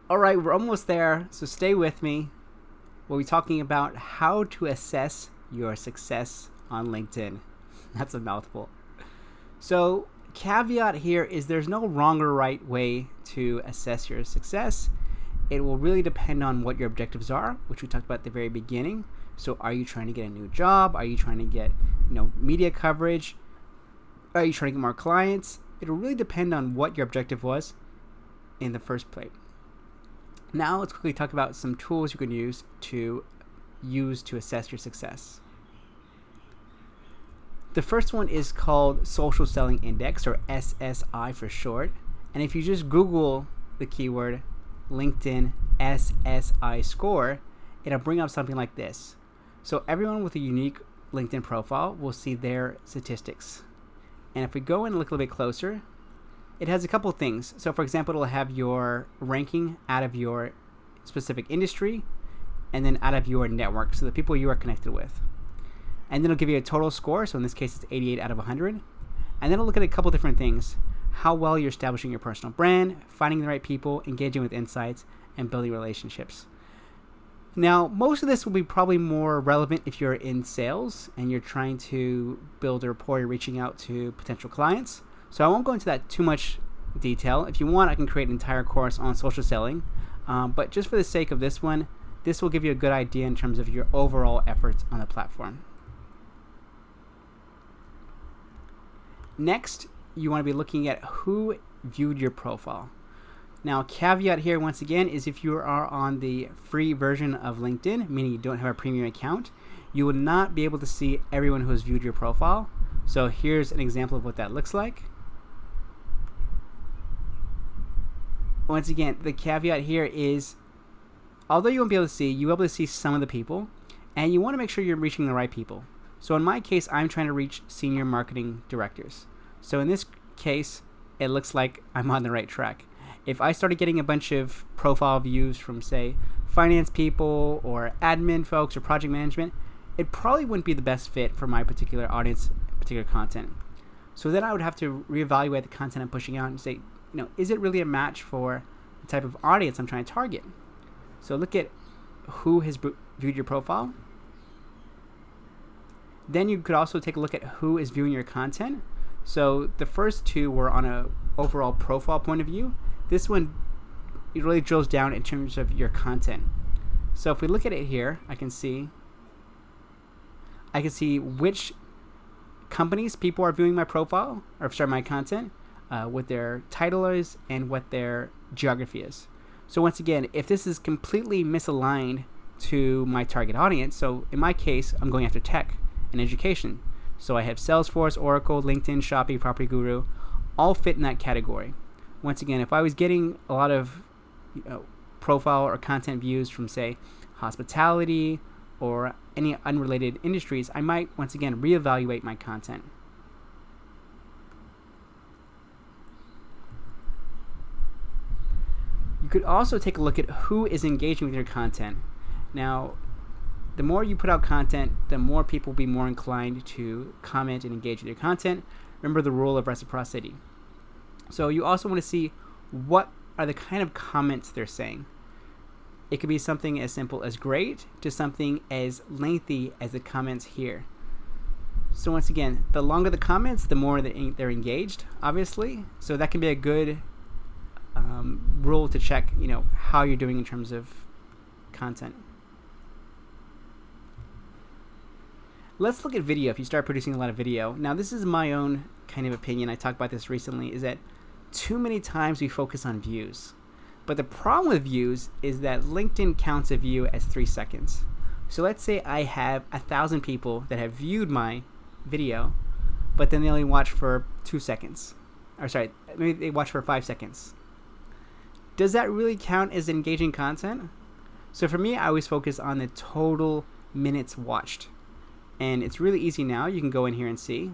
All right, we're almost there, so stay with me. We'll be talking about how to assess your success on LinkedIn. That's a mouthful. So, caveat here is there's no wrong or right way to assess your success. It will really depend on what your objectives are, which we talked about at the very beginning. So, are you trying to get a new job? Are you trying to get, media coverage? Are you trying to get more clients? It'll really depend on what your objective was in the first place. Now let's quickly talk about some tools you can use to assess your success. The first one is called Social Selling Index, or SSI for short. And if you just Google the keyword LinkedIn SSI score, it'll bring up something like this. So everyone with a unique LinkedIn profile will see their statistics. And if we go in and look a little bit closer, it has a couple of things. So for example, it'll have your ranking out of your specific industry and then out of your network, so the people you are connected with. And then it'll give you a total score. So in this case, it's 88 out of 100. And then it'll look at a couple different things. How well you're establishing your personal brand, finding the right people, engaging with insights, and building relationships. Now, most of this will be probably more relevant if you're in sales and you're trying to build a rapport, you're reaching out to potential clients. So I won't go into that too much detail. If you want, I can create an entire course on social selling. But just for the sake of this one, this will give you a good idea in terms of your overall efforts on the platform. Next, you want to be looking at who viewed your profile. Now, caveat here once again is if you are on the free version of LinkedIn, meaning you don't have a premium account, you will not be able to see everyone who has viewed your profile. So here's an example of what that looks like. Once again, the caveat here is, although you won't be able to see, you will be able to see some of the people, and you want to make sure you're reaching the right people. So in my case, I'm trying to reach senior marketing directors. So in this case, it looks like I'm on the right track. If I started getting a bunch of profile views from, say, finance people or admin folks or project management, it probably wouldn't be the best fit for my particular audience, particular content. So then I would have to reevaluate the content I'm pushing out and say, is it really a match for the type of audience I'm trying to target? So look at who has viewed your profile. Then you could also take a look at who is viewing your content. So the first two were on a overall profile point of view. This one, it really drills down in terms of your content. So if we look at it here, I can see which companies people are viewing my profile, or my content, what their title is, and what their geography is. So once again, if this is completely misaligned to my target audience, so in my case, I'm going after tech and education. So I have Salesforce, Oracle, LinkedIn, Shopee, Property Guru, all fit in that category. Once again, if I was getting a lot of profile or content views from, say, hospitality or any unrelated industries, I might, once again, reevaluate my content. You could also take a look at who is engaging with your content. Now, the more you put out content, the more people will be more inclined to comment and engage with your content. Remember the rule of reciprocity. So you also want to see what are the kind of comments they're saying. It could be something as simple as great to something as lengthy as the comments here. So once again, the longer the comments, the more they're engaged, obviously. So that can be a good rule to check, how you're doing in terms of content. Let's look at video. If you start producing a lot of video, now this is my own kind of opinion. I talked about this recently. Is that too many times we focus on views, but the problem with views is that LinkedIn counts a view as 3 seconds. So let's say I have 1,000 people that have viewed my video, but then they only watch for 2 seconds. Or sorry, maybe they watch for 5 seconds. Does that really count as engaging content? So for me, I always focus on the total minutes watched. And it's really easy now. You can go in here and see.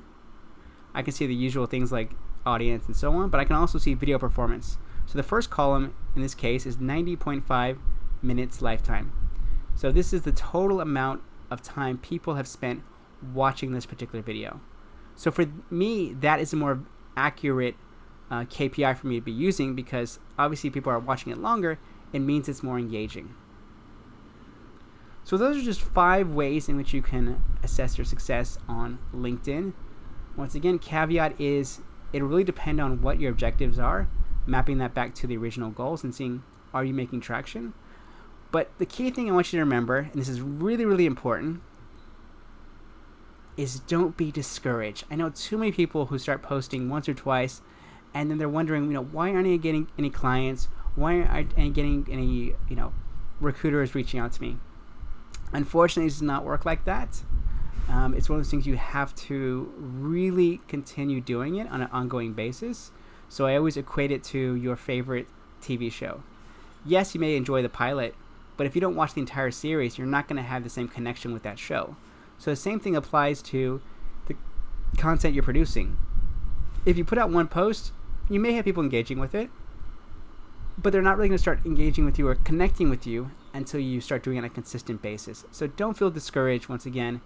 I can see the usual things like audience and so on, but I can also see video performance. So the first column in this case is 90.5 minutes lifetime. So this is the total amount of time people have spent watching this particular video. So for me, that is a more accurate KPI for me to be using, because obviously people are watching it longer. It means it's more engaging. So those are just 5 ways in which you can assess your success on LinkedIn. Once again, caveat is it really depends on what your objectives are, mapping that back to the original goals and seeing, are you making traction? But the key thing I want you to remember, and this is really, really important, is don't be discouraged. I know too many people who start posting once or twice, and then they're wondering, why aren't I getting any clients? Why aren't I getting any, recruiters reaching out to me? Unfortunately, it does not work like that. It's one of those things you have to really continue doing it on an ongoing basis. So I always equate it to your favorite TV show. Yes, you may enjoy the pilot, but if you don't watch the entire series, you're not going to have the same connection with that show. So the same thing applies to the content you're producing. If you put out one post, you may have people engaging with it, but they're not really going to start engaging with you or connecting with you until you start doing it on a consistent basis. So don't feel discouraged. Once again,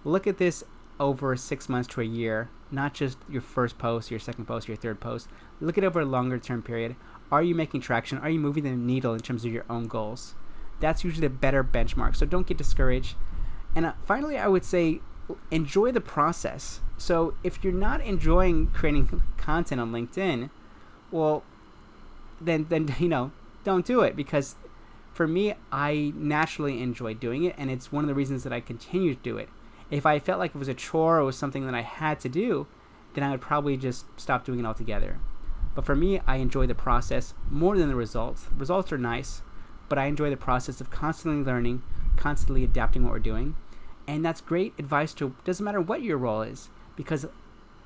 look at this over 6 months to a year, not just your first post, your second post, your third post. Look at it over a longer term period. Are you making traction? Are you moving the needle in terms of your own goals? That's usually a better benchmark. So don't get discouraged. And finally, I would say enjoy the process. So if you're not enjoying creating content on LinkedIn, well, then don't do it, because for me, I naturally enjoy doing it, and it's one of the reasons that I continue to do it. If I felt like it was a chore or was something that I had to do, then I would probably just stop doing it altogether. But for me, I enjoy the process more than the results. Results are nice, but I enjoy the process of constantly learning, constantly adapting what we're doing. And that's great advice to, doesn't matter what your role is, because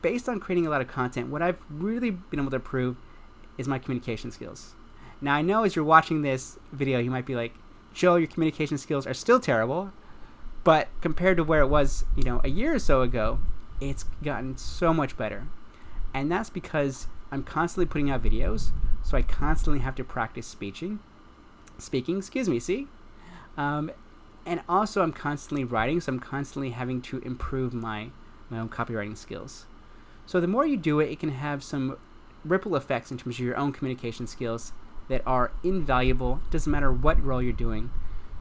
based on creating a lot of content, what I've really been able to improve is my communication skills. Now, I know as you're watching this video, you might be like, Joe, your communication skills are still terrible, but compared to where it was, a year or so ago, it's gotten so much better. And that's because I'm constantly putting out videos, so I constantly have to practice speaking, and also I'm constantly writing, so I'm constantly having to improve my own copywriting skills. So the more you do it, it can have some ripple effects in terms of your own communication skills that are invaluable. Doesn't matter what role you're doing.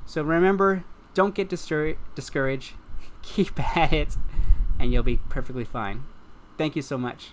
So remember, don't get discouraged. Keep at it, and you'll be perfectly fine. Thank you so much.